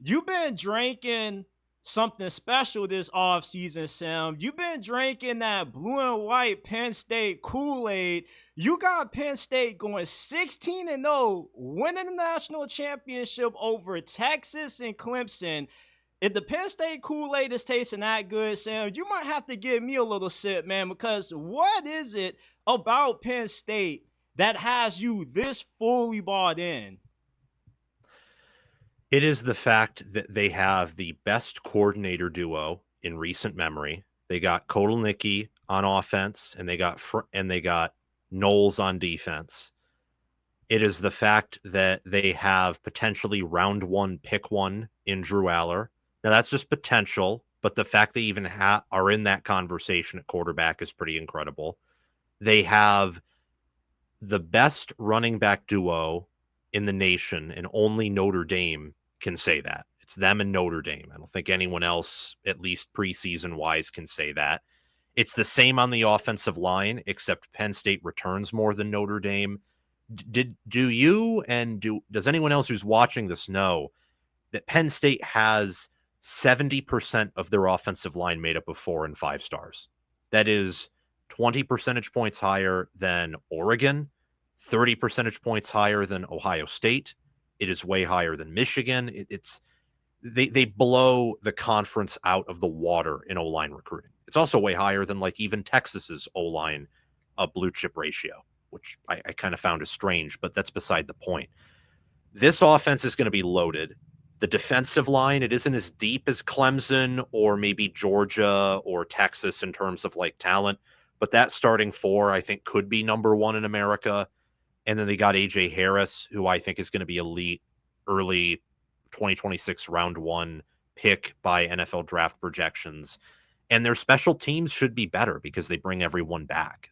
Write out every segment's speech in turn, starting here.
You've been drinking something special this off season, Sam. You've been drinking that blue and white Penn State Kool-Aid. You got Penn State going 16-0, winning the national championship over Texas and Clemson. If the Penn State Kool-Aid is tasting that good, Sam, you might have to give me a little sip, man, because what is it about Penn State that has you this fully bought in? It is the fact that they have the best coordinator duo in recent memory. They got Kotelnicki on offense, and they got Knowles on defense. It is the fact that they have potentially round one, pick one in Drew Allar. Now that's just potential, but the fact they even are in that conversation at quarterback is pretty incredible. They have the best running back duo in the nation, and only Notre Dame can say that. It's them and Notre Dame. I don't think anyone else, at least preseason wise, can say that. It's the same on the offensive line, except Penn State returns more than Notre Dame. Does anyone else who's watching this know that Penn State has 70% of their offensive line made up of 4 and 5 stars? That is 20 percentage points higher than Oregon, 30 percentage points higher than Ohio State. It is way higher than Michigan. They blow the conference out of the water in O-line recruiting. It's also way higher than like even Texas's O-line blue chip ratio, which I kind of found is strange, but that's beside the point. This offense is going to be loaded. The defensive line, it isn't as deep as Clemson or maybe Georgia or Texas in terms of like talent, but that starting four, I think, could be number one in America. And then they got AJ Harris, who I think is going to be elite early 2026 round one pick by NFL draft projections. And their special teams should be better because they bring everyone back.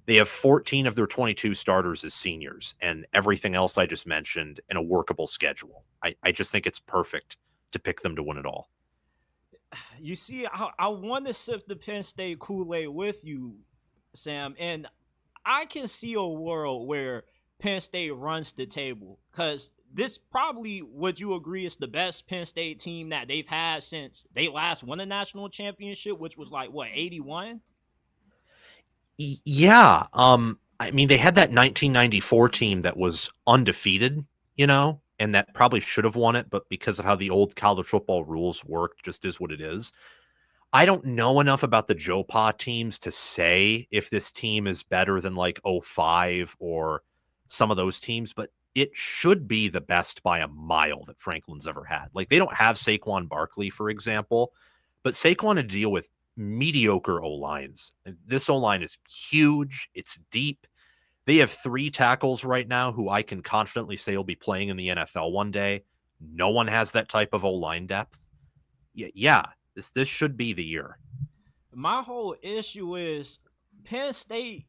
They have 14 of their 22 starters as seniors, and everything else I just mentioned in a workable schedule. I just think it's perfect to pick them to win it all. You see, I want to sip the Penn State Kool-Aid with you, Sam, and I can see a world where Penn State runs the table because this probably, would you agree, is the best Penn State team that they've had since they last won a national championship, which was like what, 81? Yeah. I mean, they had that 1994 team that was undefeated, and that probably should have won it, but because of how the old college football rules work, just is what it is. I don't know enough about the Joe Pa teams to say if this team is better than like '05 or some of those teams, but it should be the best by a mile that Franklin's ever had. Like, they don't have Saquon Barkley, for example, but Saquon had to deal with mediocre O lines. This O line is huge, it's deep. They have 3 tackles right now who I can confidently say will be playing in the NFL one day. No one has that type of O line depth. Yeah, this should be the year. My whole issue is Penn State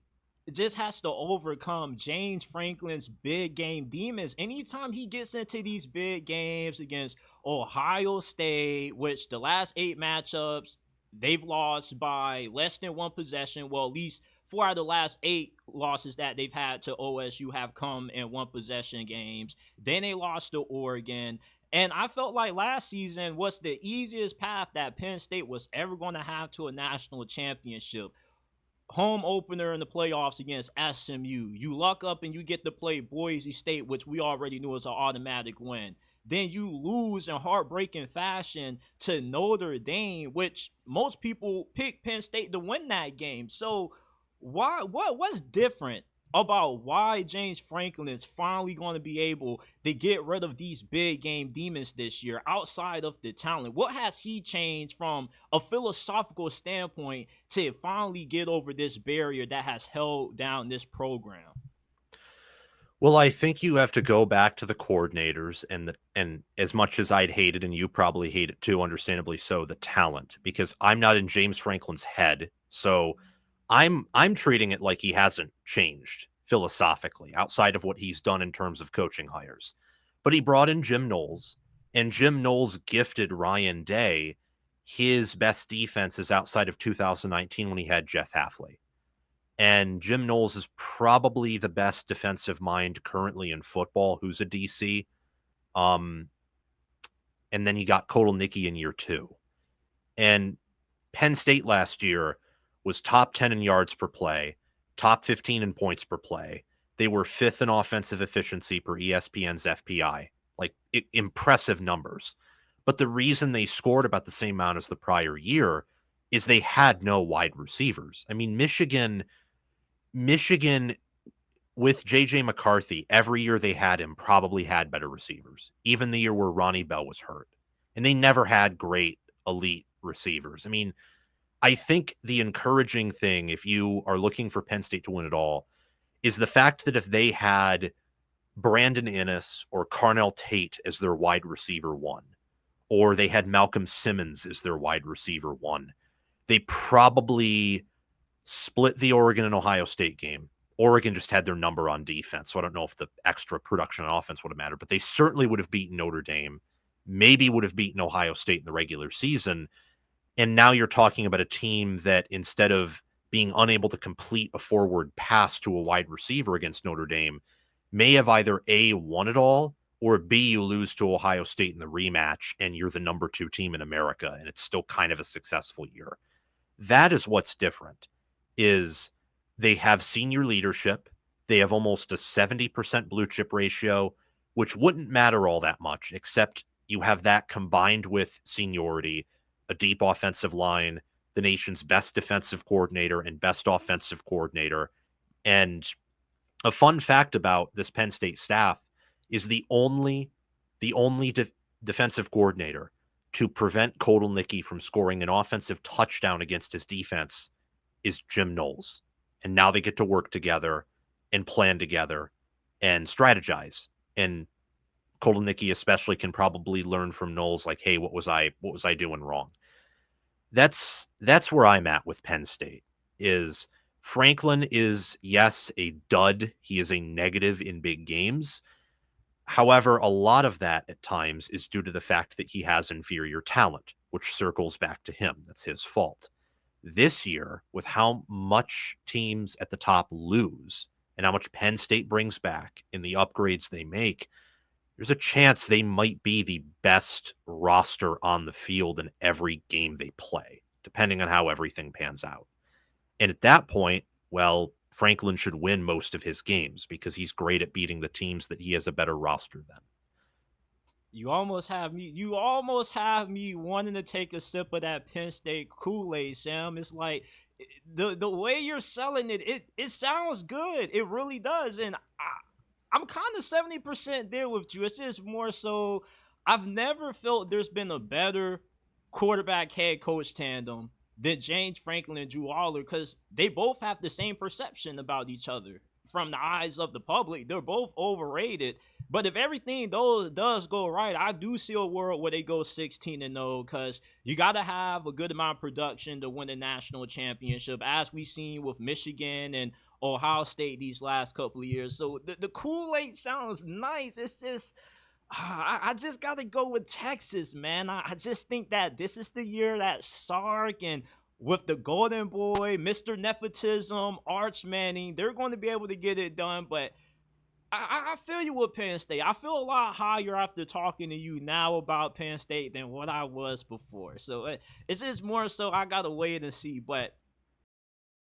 just has to overcome James Franklin's big game demons. Anytime he gets into these big games against Ohio State, which the last 8 matchups they've lost by less than one possession. Well, at least 4 out of the last 8 losses that they've had to OSU have come in one possession games. Then they lost to Oregon. And I felt like last season was the easiest path that Penn State was ever going to have to a national championship. Home opener in the playoffs against SMU. You luck up and you get to play Boise State, which we already knew was an automatic win. Then you lose in heartbreaking fashion to Notre Dame, which most people pick Penn State to win that game. So what's different about why James Franklin is finally going to be able to get rid of these big game demons this year outside of the talent? What has he changed from a philosophical standpoint to finally get over this barrier that has held down this program? Well, I think you have to go back to the coordinators and as much as I'd hate it, and you probably hate it too, understandably so, the talent, because I'm not in James Franklin's head. So I'm treating it like he hasn't changed philosophically outside of what he's done in terms of coaching hires. But he brought in Jim Knowles, and Jim Knowles gifted Ryan Day his best defenses outside of 2019 when he had Jeff Hafley. And Jim Knowles is probably the best defensive mind currently in football who's a DC. Um, and then you got Kotelnicki in year 2. And Penn State last year was top 10 in yards per play, top 15 in points per play. They were 5th in offensive efficiency per ESPN's FPI. Like, impressive numbers. But the reason they scored about the same amount as the prior year is they had no wide receivers. I mean, Michigan with JJ McCarthy, every year they had him probably had better receivers, even the year where Ronnie Bell was hurt. And they never had great elite receivers. I mean, I think the encouraging thing, if you are looking for Penn State to win it all, is the fact that if they had Brandon Inniss or Carnell Tate as their wide receiver 1, or they had Malcolm Simmons as their wide receiver 1, they probably split the Oregon and Ohio State game. Oregon just had their number on defense, so I don't know if the extra production on offense would have mattered, but they certainly would have beaten Notre Dame, maybe would have beaten Ohio State in the regular season. And now you're talking about a team that, instead of being unable to complete a forward pass to a wide receiver against Notre Dame, may have either A, won it all, or B, you lose to Ohio State in the rematch and you're the number 2 team in America and it's still kind of a successful year. That is what's different, is they have senior leadership. They have almost a 70% blue chip ratio, which wouldn't matter all that much, except you have that combined with seniority, a deep offensive line, the nation's best defensive coordinator and best offensive coordinator. And a fun fact about this Penn State staff is the only defensive coordinator to prevent Kotelnicki from scoring an offensive touchdown against his defense is Jim Knowles. And now they get to work together and plan together and strategize. And Kotelnicki especially can probably learn from Knowles, like, hey, what was I doing wrong? That's where I'm at with Penn State. Is Franklin is, yes, a dud. He is a negative in big games. However, a lot of that at times is due to the fact that he has inferior talent, which circles back to him. That's his fault. This year, with how much teams at the top lose and how much Penn State brings back in the upgrades they make, there's a chance they might be the best roster on the field in every game they play, depending on how everything pans out. And at that point, well, Franklin should win most of his games because he's great at beating the teams that he has a better roster than. You almost have me wanting to take a sip of that Penn State Kool-Aid, Sam. It's like, the way you're selling it sounds good. It really does. And I'm kind of 70% there with you. It's just more so, I've never felt there's been a better quarterback head coach tandem than James Franklin and Drew Allar, because they both have the same perception about each other from the eyes of the public. They're both overrated. But if everything does go right, I do see a world where they go 16-0, because you got to have a good amount of production to win a national championship, as we've seen with Michigan and Ohio State these last couple of years. So the Kool-Aid sounds nice. It's just, I just got to go with Texas, man. I just think that this is the year that Sark and with the Golden Boy, Mr. Nepotism, Arch Manning, they're going to be able to get it done. But I feel you with Penn State. I feel a lot higher after talking to you now about Penn State than what I was before. So it's just more so I got to wait and see. But